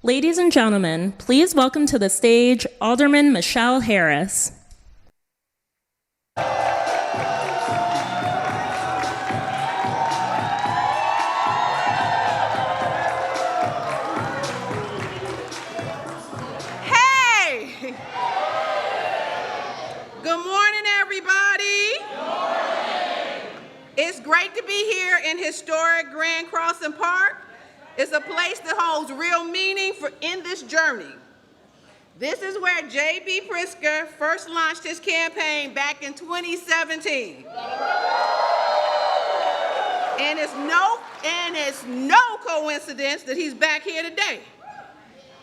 Ladies and gentlemen, please welcome to the stage Alderman Michelle Harris. Hey! Good morning, everybody. Good morning. It's great to be here in historic Grand Crossing Park. It's a place that holds real meaning in this journey. This is where JB Pritzker first launched his campaign back in 2017. And it's no coincidence that he's back here today.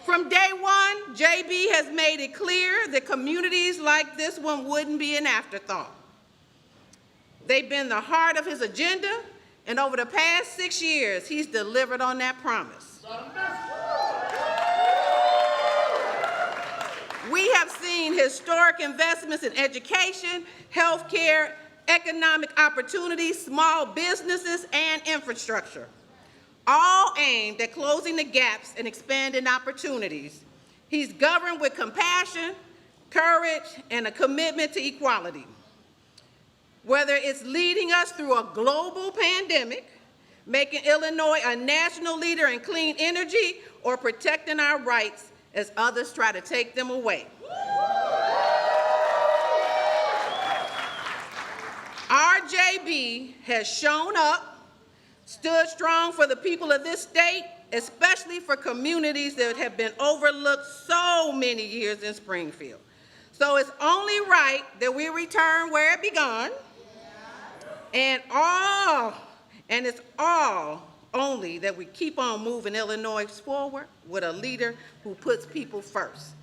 From day one, JB has made it clear that communities like this one wouldn't be an afterthought. They've been the heart of his agenda, and over the past 6 years, he's delivered on that promise. We have seen historic investments in education, healthcare, economic opportunities, small businesses, and infrastructure, all aimed at closing the gaps and expanding opportunities. He's governed with compassion, courage, and a commitment to equality. Whether it's leading us through a global pandemic, making Illinois a national leader in clean energy, or protecting our rights as others try to take them away. RJB has shown up, stood strong for the people of this state, especially for communities that have been overlooked so many years in Springfield. So it's only right that we return where it began, and it's all only that we keep on moving Illinois forward with a leader who puts people first.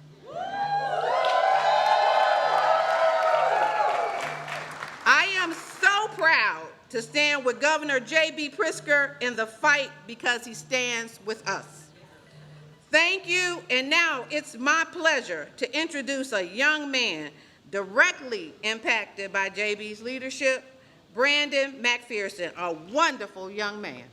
I am so proud to stand with Governor JB Pritzker in the fight because he stands with us. Thank you, and now it's my pleasure to introduce a young man directly impacted by JB's leadership, Brandon McPherson, a wonderful young man.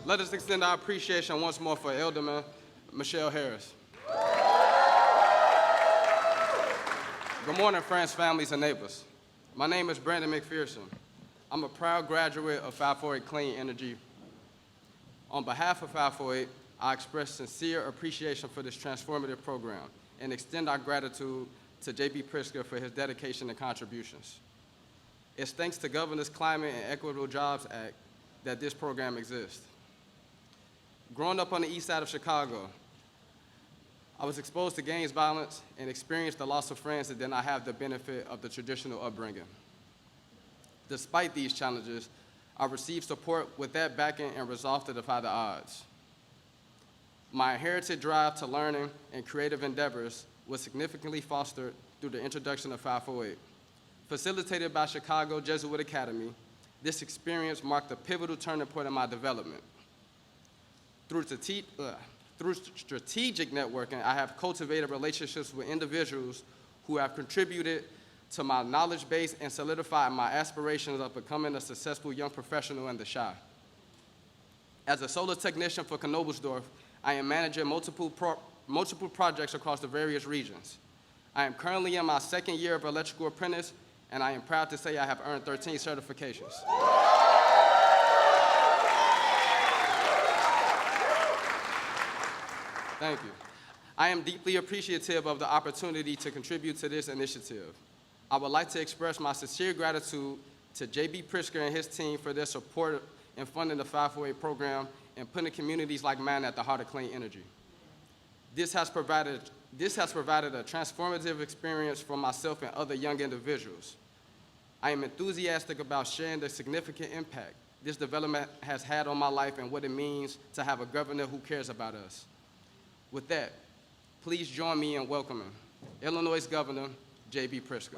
Let us extend our appreciation once more for Alderman Michelle Harris. Good morning, friends, families, and neighbors. My name is Brandon McPherson. I'm a proud graduate of 548 Clean Energy. On behalf of 548, I express sincere appreciation for this transformative program and extend our gratitude to JB Pritzker for his dedication and contributions. It's thanks to Governor's Climate and Equitable Jobs Act that this program exists. Growing up on the east side of Chicago, I was exposed to gang violence and experienced the loss of friends that did not have the benefit of the traditional upbringing. Despite these challenges, I received support with that backing and resolve to defy the odds. My inherited drive to learning and creative endeavors was significantly fostered through the introduction of 548. Facilitated by Chicago Jesuit Academy, this experience marked a pivotal turning point in my development. Through strategic networking, I have cultivated relationships with individuals who have contributed to my knowledge base and solidified my aspirations of becoming a successful young professional in the Chi. As a solar technician for Knoblesdorf, I am managing multiple projects across the various regions. I am currently in my second year of electrical apprentice, and I am proud to say I have earned 13 certifications. Thank you. I am deeply appreciative of the opportunity to contribute to this initiative. I would like to express my sincere gratitude to JB Pritzker and his team for their support in funding the 548 program and putting communities like mine at the heart of clean energy. This has provided a transformative experience for myself and other young individuals. I am enthusiastic about sharing the significant impact this development has had on my life and what it means to have a governor who cares about us. With that, please join me in welcoming Illinois Governor JB Pritzker.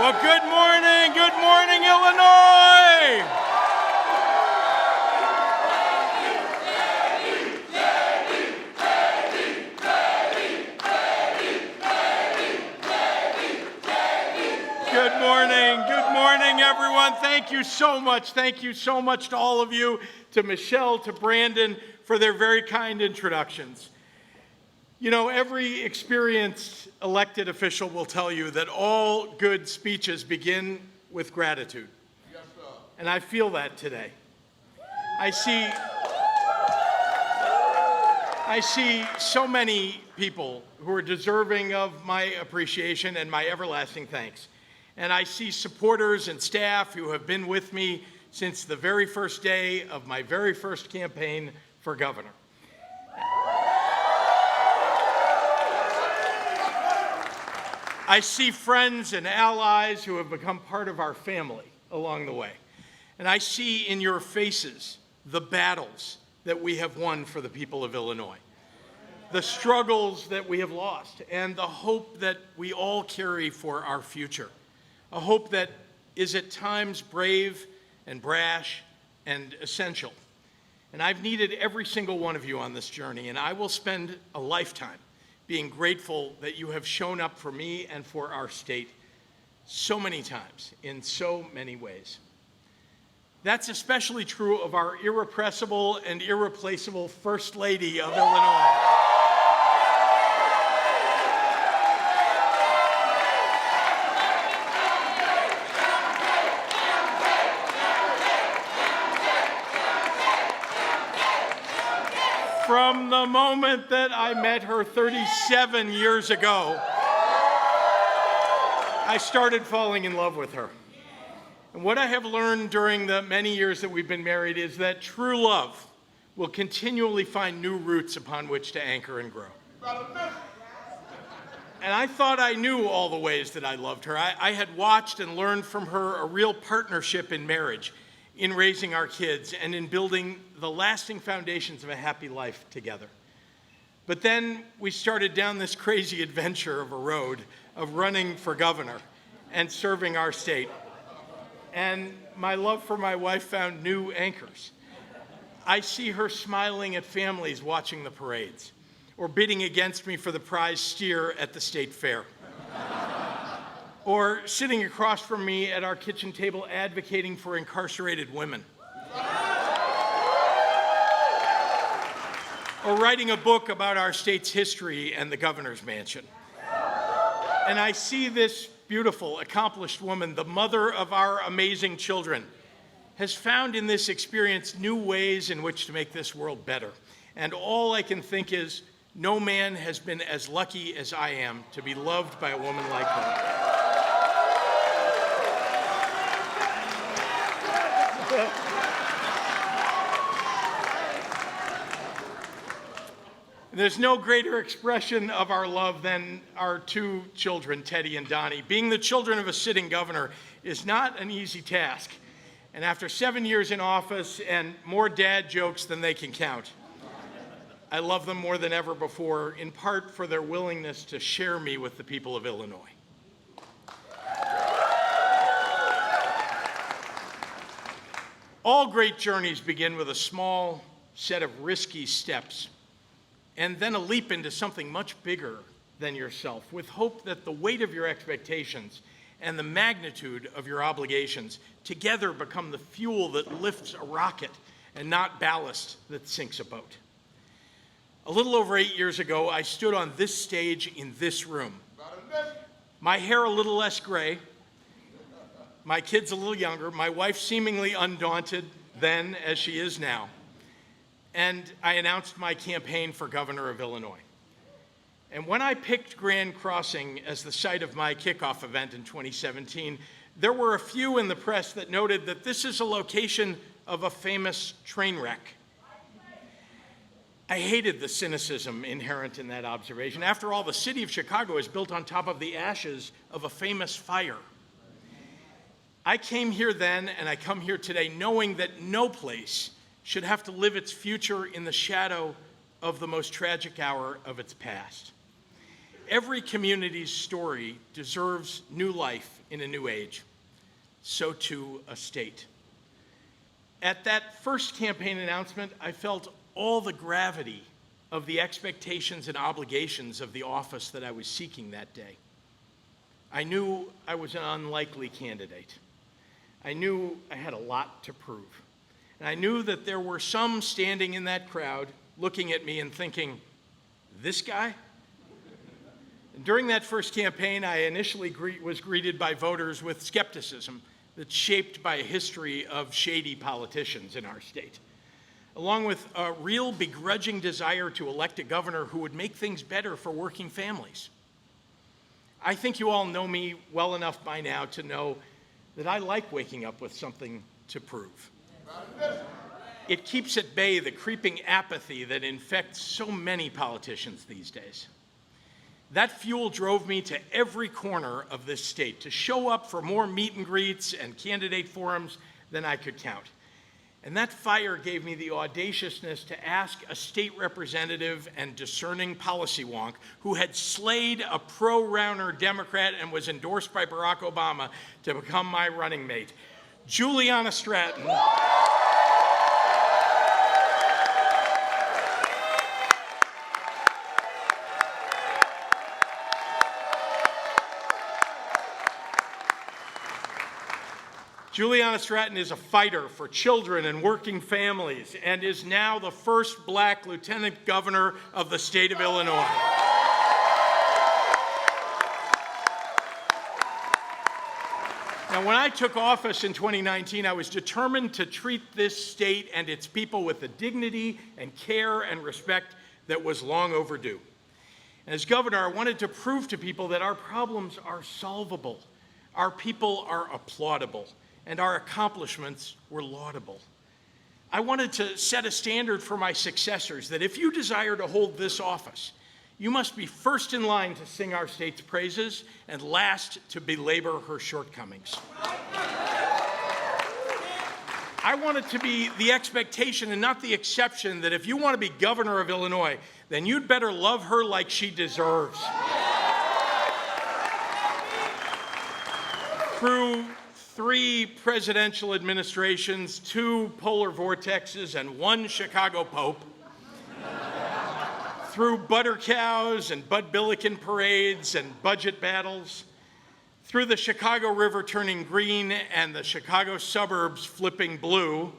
Well, good morning, Illinois. Good morning, everyone. Thank you so much. Thank you so much to all of you, to Michelle, to Brandon, for their very kind introductions. You know, every experienced elected official will tell you that all good speeches begin with gratitude. Yes, sir. And I feel that today. I see so many people who are deserving of my appreciation and my everlasting thanks. And I see supporters and staff who have been with me since the very first day of my very first campaign for governor. I see friends and allies who have become part of our family along the way. And I see in your faces the battles that we have won for the people of Illinois, the struggles that we have lost, and the hope that we all carry for our future. A hope that is at times brave and brash and essential. And I've needed every single one of you on this journey, and I will spend a lifetime being grateful that you have shown up for me and for our state so many times in so many ways. That's especially true of our irrepressible and irreplaceable First Lady of Illinois. From the moment that I met her 37 years ago, I started falling in love with her. And what I have learned during the many years that we've been married is that true love will continually find new roots upon which to anchor and grow. And I thought I knew all the ways that I loved her. I had watched and learned from her a real partnership in marriage, in raising our kids, and in building the lasting foundations of a happy life together. But then we started down this crazy adventure of a road of running for governor and serving our state. And my love for my wife found new anchors. I see her smiling at families watching the parades, or bidding against me for the prize steer at the state fair, or sitting across from me at our kitchen table advocating for incarcerated women, or writing a book about our state's history and the governor's mansion. And I see this beautiful, accomplished woman, the mother of our amazing children, has found in this experience new ways in which to make this world better. And all I can think is, no man has been as lucky as I am to be loved by a woman like her. There's no greater expression of our love than our two children, Teddy and Donnie. Being the children of a sitting governor is not an easy task. And after 7 years in office and more dad jokes than they can count, I love them more than ever before, in part for their willingness to share me with the people of Illinois. All great journeys begin with a small set of risky steps, and then a leap into something much bigger than yourself, with hope that the weight of your expectations and the magnitude of your obligations together become the fuel that lifts a rocket and not ballast that sinks a boat. A little over 8 years ago, I stood on this stage in this room. My hair a little less gray, my kids a little younger, my wife seemingly undaunted then as she is now. And I announced my campaign for governor of Illinois. And when I picked Grand Crossing as the site of my kickoff event in 2017, there were a few in the press that noted that this is a location of a famous train wreck. I hated the cynicism inherent in that observation. After all, the city of Chicago is built on top of the ashes of a famous fire. I came here then, and I come here today, knowing that no place should have to live its future in the shadow of the most tragic hour of its past. every community's story deserves new life in a new age. So too a state. At that first campaign announcement, I felt all the gravity of the expectations and obligations of the office that I was seeking that day. I knew I was an unlikely candidate. I knew I had a lot to prove. And I knew that there were some standing in that crowd looking at me and thinking, this guy? And during that first campaign, I initially was greeted by voters with skepticism that's shaped by a history of shady politicians in our state, along with a real begrudging desire to elect a governor who would make things better for working families. I think you all know me well enough by now to know that I like waking up with something to prove. It keeps at bay the creeping apathy that infects so many politicians these days. That fuel drove me to every corner of this state to show up for more meet and greets and candidate forums than I could count. And that fire gave me the audaciousness to ask a state representative and discerning policy wonk who had slayed a pro-Rauner Democrat and was endorsed by Barack Obama to become my running mate, Juliana Stratton. Juliana Stratton is a fighter for children and working families and is now the first black lieutenant governor of the state of Illinois. Now, when I took office in 2019, I was determined to treat this state and its people with the dignity and care and respect that was long overdue. As governor, I wanted to prove to people that our problems are solvable, our people are applaudable, and our accomplishments were laudable. I wanted to set a standard for my successors that if you desire to hold this office, you must be first in line to sing our state's praises and last to belabor her shortcomings. I want it to be the expectation and not the exception that if you want to be governor of Illinois, then you'd better love her like she deserves. Through 3 presidential administrations, 2 polar vortexes, and 1 Chicago Pope, through butter cows and Bud Billiken parades and budget battles, through the Chicago River turning green and the Chicago suburbs flipping blue,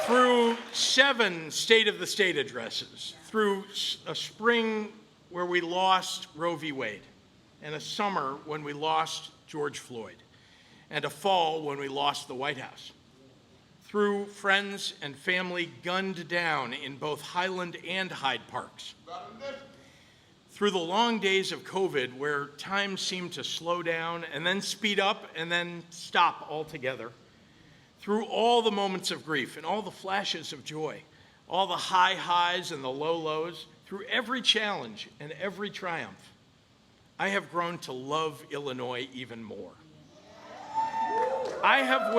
through 7 State of the State addresses, through a spring where we lost Roe v. Wade, and a summer when we lost George Floyd, and a fall when we lost the White House. Through friends and family gunned down in both Highland and Hyde Parks. Through the long days of COVID where time seemed to slow down and then speed up and then stop altogether. Through all the moments of grief and all the flashes of joy, all the high highs and the low lows, through every challenge and every triumph, I have grown to love Illinois even more. I have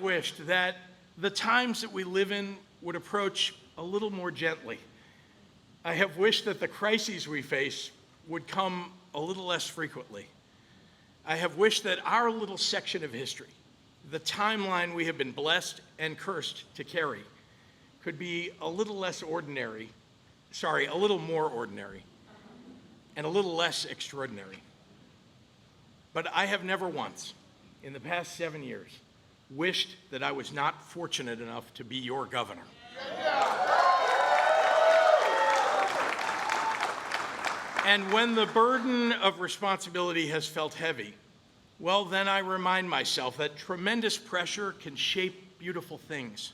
wished that the times that we live in would approach a little more gently. I have wished that the crises we face would come a little less frequently. I have wished that our little section of history, the timeline we have been blessed and cursed to carry, could be a little more ordinary, and a little less extraordinary. But I have never once, in the past 7 years, wished that I was not fortunate enough to be your governor. And when the burden of responsibility has felt heavy, well, then I remind myself that tremendous pressure can shape beautiful things.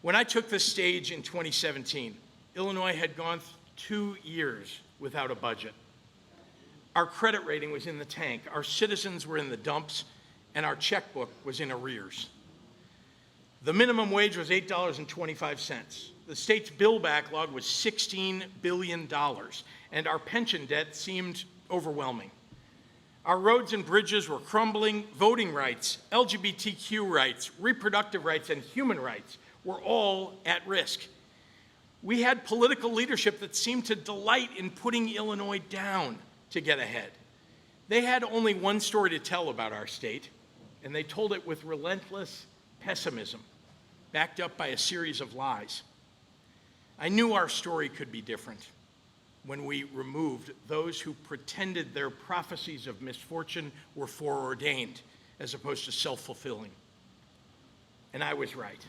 When I took this stage in 2017, Illinois had gone 2 years without a budget. Our credit rating was in the tank, our citizens were in the dumps, and our checkbook was in arrears. The minimum wage was $8.25. The state's bill backlog was $16 billion, and our pension debt seemed overwhelming. Our roads and bridges were crumbling. Voting rights, LGBTQ rights, reproductive rights, and human rights were all at risk. We had political leadership that seemed to delight in putting Illinois down to get ahead. They had only one story to tell about our state, and they told it with relentless pessimism, backed up by a series of lies. I knew our story could be different when we removed those who pretended their prophecies of misfortune were foreordained as opposed to self-fulfilling. And I was right.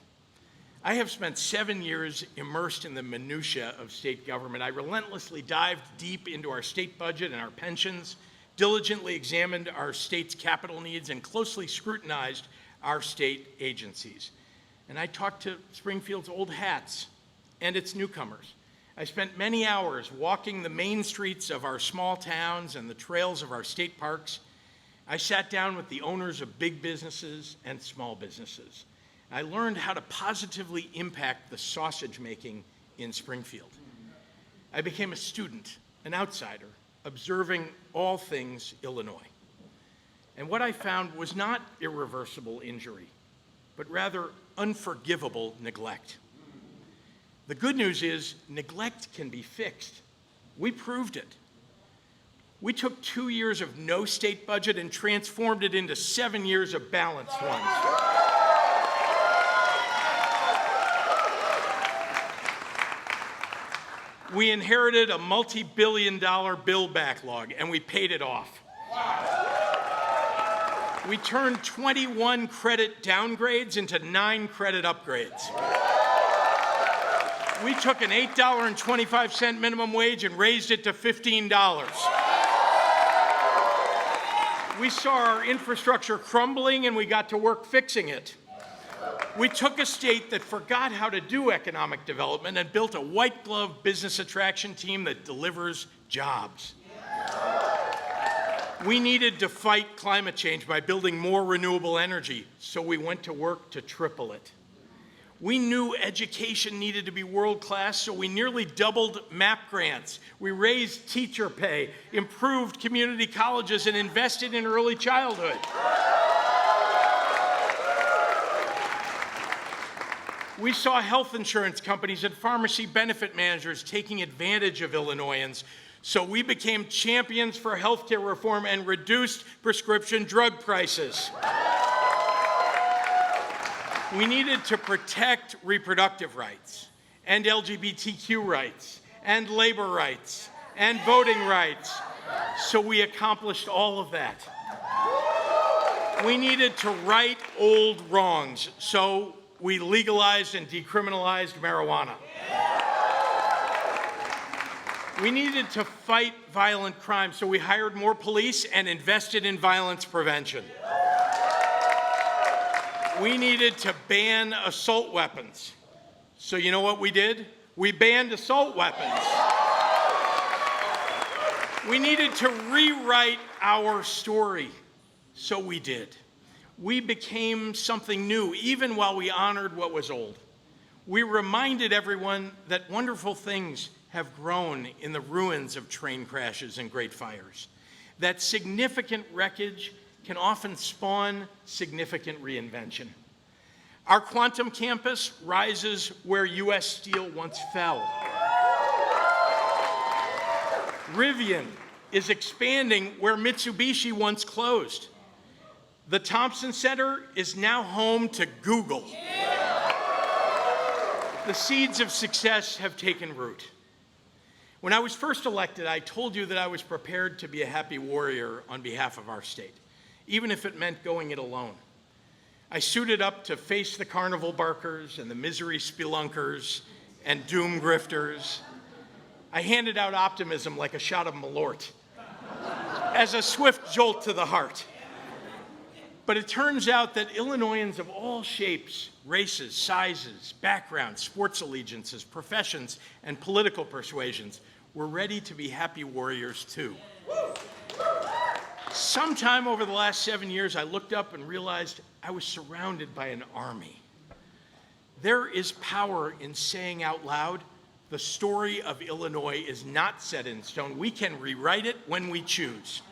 I have spent 7 years immersed in the minutiae of state government. I relentlessly dived deep into our state budget and our pensions, diligently examined our state's capital needs, and closely scrutinized our state agencies. And I talked to Springfield's old hats and its newcomers. I spent many hours walking the main streets of our small towns and the trails of our state parks. I sat down with the owners of big businesses and small businesses. I learned how to positively impact the sausage making in Springfield. I became a student, an outsider, observing all things Illinois. And what I found was not irreversible injury, but rather unforgivable neglect. The good news is neglect can be fixed. We proved it. We took 2 years of no state budget and transformed it into 7 years of balanced ones. We inherited a multi-billion-dollar bill backlog, and we paid it off. We turned 21 credit downgrades into 9 credit upgrades. We took an $8.25 minimum wage and raised it to $15. We saw our infrastructure crumbling, and we got to work fixing it. We took a state that forgot how to do economic development and built a white-glove business attraction team that delivers jobs. We needed to fight climate change by building more renewable energy, so we went to work to triple it. We knew education needed to be world-class, so we nearly doubled MAP grants. We raised teacher pay, improved community colleges, and invested in early childhood. We saw health insurance companies and pharmacy benefit managers taking advantage of Illinoisans, so we became champions for healthcare reform and reduced prescription drug prices. We needed to protect reproductive rights, and LGBTQ rights, and labor rights, and voting rights, so we accomplished all of that. We needed to right old wrongs, so we legalized and decriminalized marijuana. We needed to fight violent crime, so we hired more police and invested in violence prevention. We needed to ban assault weapons. So you know what we did? We banned assault weapons. We needed to rewrite our story. So we did. We became something new, even while we honored what was old. We reminded everyone that wonderful things have grown in the ruins of train crashes and great fires, that significant wreckage can often spawn significant reinvention. Our quantum campus rises where U.S. Steel once fell. Rivian is expanding where Mitsubishi once closed. The Thompson Center is now home to Google. The seeds of success have taken root. When I was first elected, I told you that I was prepared to be a happy warrior on behalf of our state, even if it meant going it alone. I suited up to face the carnival barkers and the misery spelunkers and doom grifters. I handed out optimism like a shot of Malort, as a swift jolt to the heart. But it turns out that Illinoisans of all shapes, races, sizes, backgrounds, sports allegiances, professions, and political persuasions were ready to be happy warriors too. Sometime over the last 7 years, I looked up and realized I was surrounded by an army. There is power in saying out loud, the story of Illinois is not set in stone. We can rewrite it when we choose.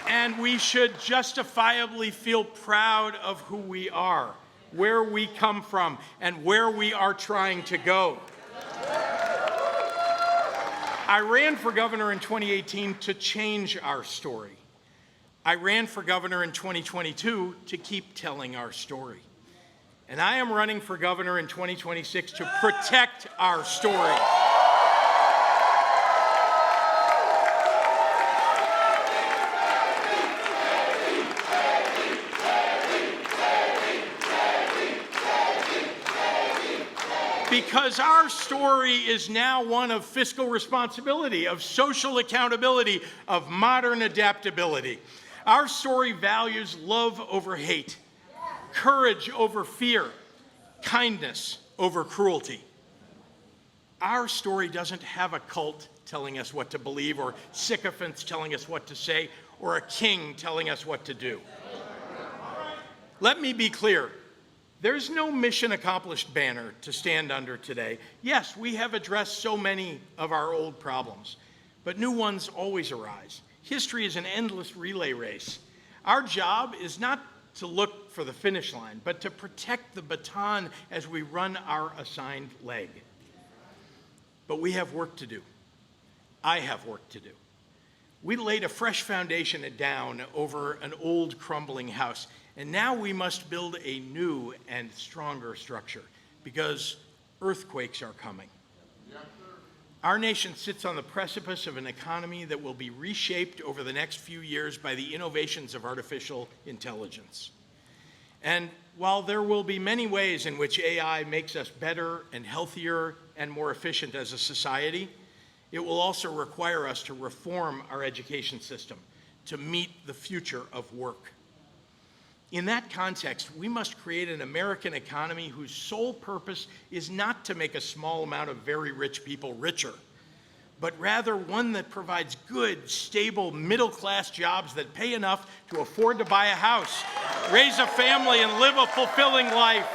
And we should justifiably feel proud of who we are. where we come from, and where we are trying to go. I ran for governor in 2018 to change our story. I ran for governor in 2022 to keep telling our story. And I am running for governor in 2026 to protect our story. Because our story is now one of fiscal responsibility, of social accountability, of modern adaptability. Our story values love over hate, courage over fear, kindness over cruelty. Our story doesn't have a cult telling us what to believe, or sycophants telling us what to say, or a king telling us what to do. Let me be clear. There's no mission accomplished banner to stand under today. Yes, we have addressed so many of our old problems, but new ones always arise. History is an endless relay race. Our job is not to look for the finish line, but to protect the baton as we run our assigned leg. But we have work to do. I have work to do. We laid a fresh foundation down over an old crumbling house, and now we must build a new and stronger structure, because earthquakes are coming. Our nation sits on the precipice of an economy that will be reshaped over the next few years by the innovations of artificial intelligence. And while there will be many ways in which AI makes us better and healthier and more efficient as a society, it will also require us to reform our education system to meet the future of work. In that context, we must create an American economy whose sole purpose is not to make a small amount of very rich people richer, but rather one that provides good, stable, middle-class jobs that pay enough to afford to buy a house, raise a family, and live a fulfilling life.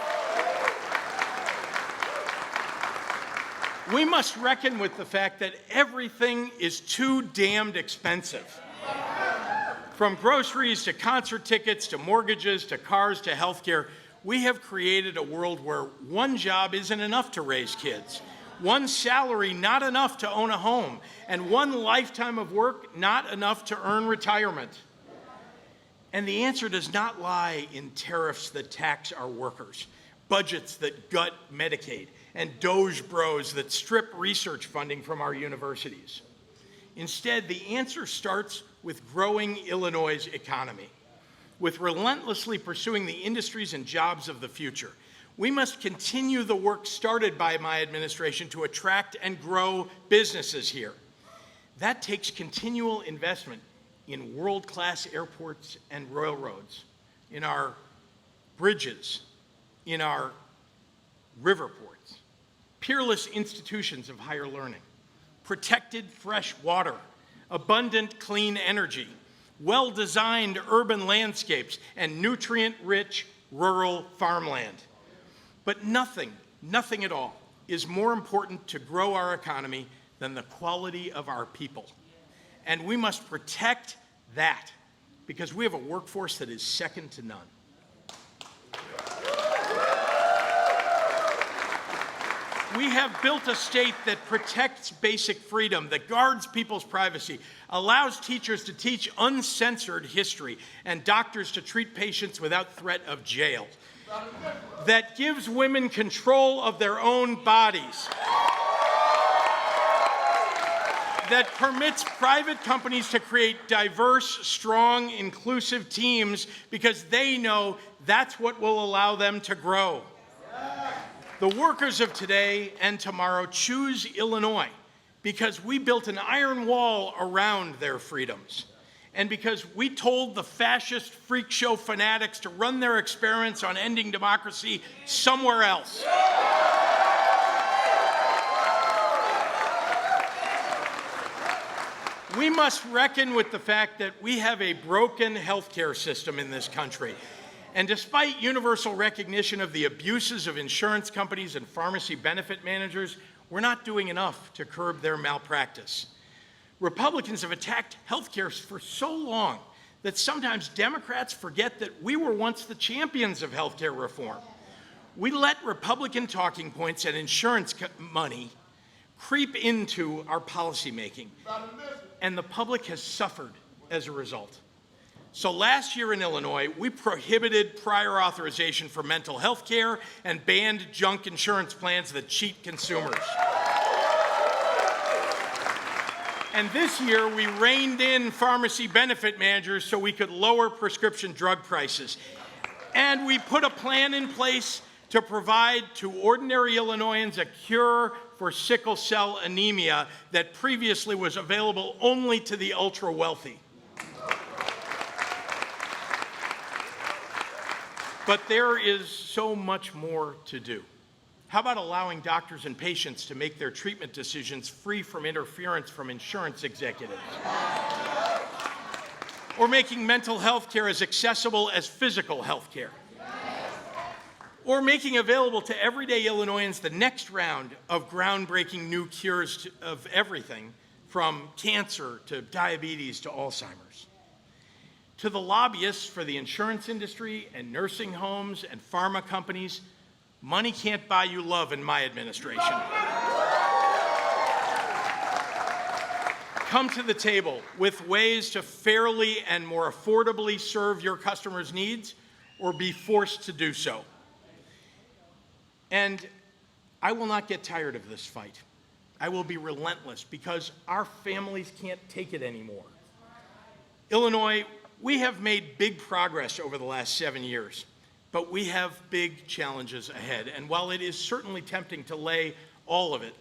We must reckon with the fact that everything is too damned expensive. From groceries to concert tickets to mortgages to cars to healthcare, we have created a world where one job isn't enough to raise kids, one salary not enough to own a home, and one lifetime of work not enough to earn retirement. And the answer does not lie in tariffs that tax our workers, budgets that gut Medicaid, and Doge bros that strip research funding from our universities. Instead, the answer starts with growing Illinois' economy, with relentlessly pursuing the industries and jobs of the future. We must continue the work started by my administration to attract and grow businesses here. That takes continual investment in world-class airports and railroads, in our bridges, in our river ports, peerless institutions of higher learning, protected fresh water, abundant clean energy, well-designed urban landscapes, and nutrient-rich rural farmland. But nothing at all is more important to grow our economy than the quality of our people. And we must protect that, because we have a workforce that is second to none. We have built a state that protects basic freedom, that guards people's privacy, allows teachers to teach uncensored history, and doctors to treat patients without threat of jail, that gives women control of their own bodies, that permits private companies to create diverse, strong, inclusive teams because they know that's what will allow them to grow. The workers of today and tomorrow choose Illinois because we built an iron wall around their freedoms, and because we told the fascist freak show fanatics to run their experiments on ending democracy somewhere else. We must reckon with the fact that we have a broken healthcare system in this country. And despite universal recognition of the abuses of insurance companies and pharmacy benefit managers, we're not doing enough to curb their malpractice. Republicans have attacked healthcare for so long that sometimes Democrats forget that we were once the champions of healthcare reform. We let Republican talking points and insurance money creep into our policymaking, and the public has suffered as a result. So last year in Illinois, we prohibited prior authorization for mental health care and banned junk insurance plans that cheat consumers. And this year, we reined in pharmacy benefit managers so we could lower prescription drug prices. And we put a plan in place to provide to ordinary Illinoisans a cure for sickle cell anemia that previously was available only to the ultra-wealthy. But there is so much more to do. How about allowing doctors and patients to make their treatment decisions free from interference from insurance executives? Or making mental health care as accessible as physical health care? Or making available to everyday Illinoisans the next round of groundbreaking new cures of everything from cancer to diabetes to Alzheimer's? To the lobbyists for the insurance industry and nursing homes and pharma companies, money can't buy you love in my administration. Come to the table with ways to fairly and more affordably serve your customers' needs, or be forced to do so. And I will not get tired of this fight. I will be relentless because our families can't take it anymore. Illinois, we have made big progress over the last 7 years, but we have big challenges ahead. And while it is certainly tempting to lay all of it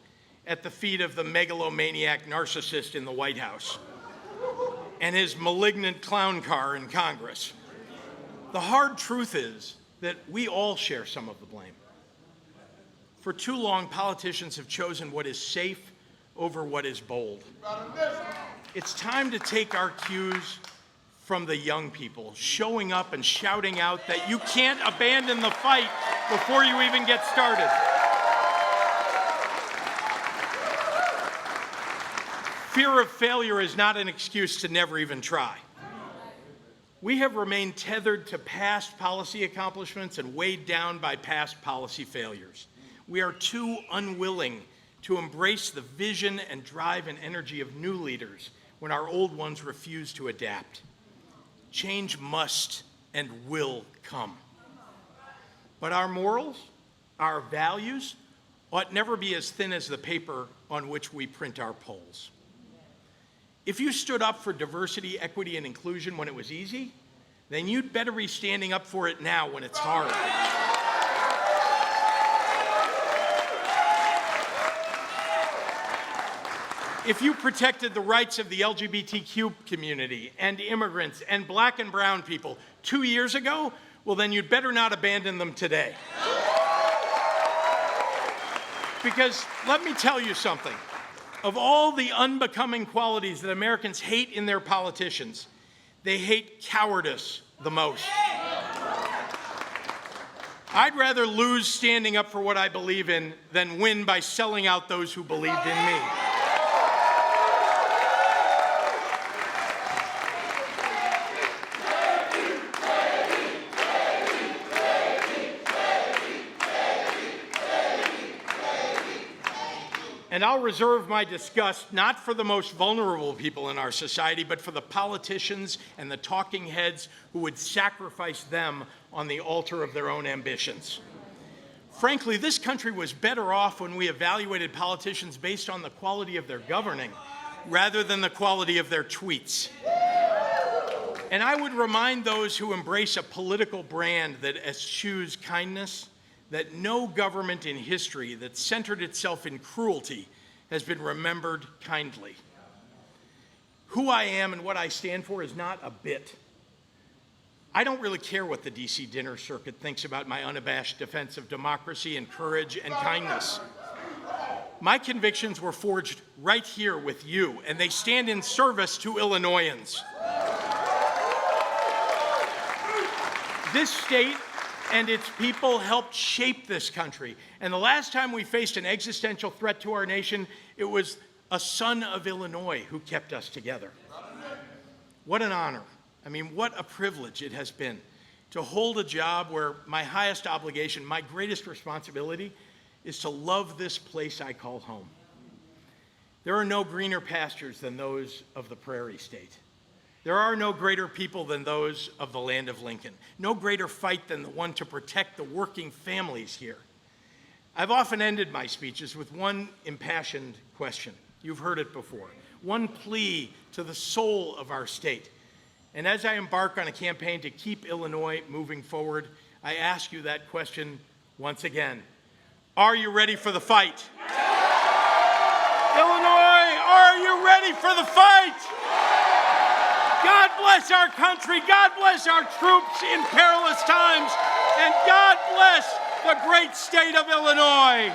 at the feet of the megalomaniac narcissist in the White House and his malignant clown car in Congress, the hard truth is that we all share some of the blame. For too long, politicians have chosen what is safe over what is bold. It's time to take our cues from the young people, showing up and shouting out that you can't abandon the fight before you even get started. Fear of failure is not an excuse to never even try. We have remained tethered to past policy accomplishments and weighed down by past policy failures. We are too unwilling to embrace the vision and drive and energy of new leaders when our old ones refuse to adapt. Change must and will come. But our morals, our values, ought never be as thin as the paper on which we print our polls. If you stood up for diversity, equity, and inclusion when it was easy, then you'd better be standing up for it now when it's hard. If you protected the rights of the LGBTQ community and immigrants and black and brown people 2 years ago, well, then you'd better not abandon them today. Because let me tell you something. Of all the unbecoming qualities that Americans hate in their politicians, they hate cowardice the most. I'd rather lose standing up for what I believe in than win by selling out those who believed in me. And I'll reserve my disgust not for the most vulnerable people in our society, but for the politicians and the talking heads who would sacrifice them on the altar of their own ambitions. Frankly, this country was better off when we evaluated politicians based on the quality of their governing rather than the quality of their tweets. And I would remind those who embrace a political brand that eschews kindness that no government in history that centered itself in cruelty has been remembered kindly. Who I am and what I stand for is not a bit. I don't really care what the DC dinner circuit thinks about my unabashed defense of democracy and courage and kindness. My convictions were forged right here with you, and they stand in service to Illinoisans. This state and its people helped shape this country. And the last time we faced an existential threat to our nation, it was a son of Illinois who kept us together. What an honor. I mean, what a privilege it has been to hold a job where my highest obligation, my greatest responsibility, is to love this place I call home. There are no greener pastures than those of the Prairie State. There are no greater people than those of the land of Lincoln. No greater fight than the one to protect the working families here. I've often ended my speeches with one impassioned question. You've heard it before. One plea to the soul of our state. And as I embark on a campaign to keep Illinois moving forward, I ask you that question once again. Are you ready for the fight? Illinois, are you ready for the fight? God bless our country, God bless our troops in perilous times, and God bless the great state of Illinois.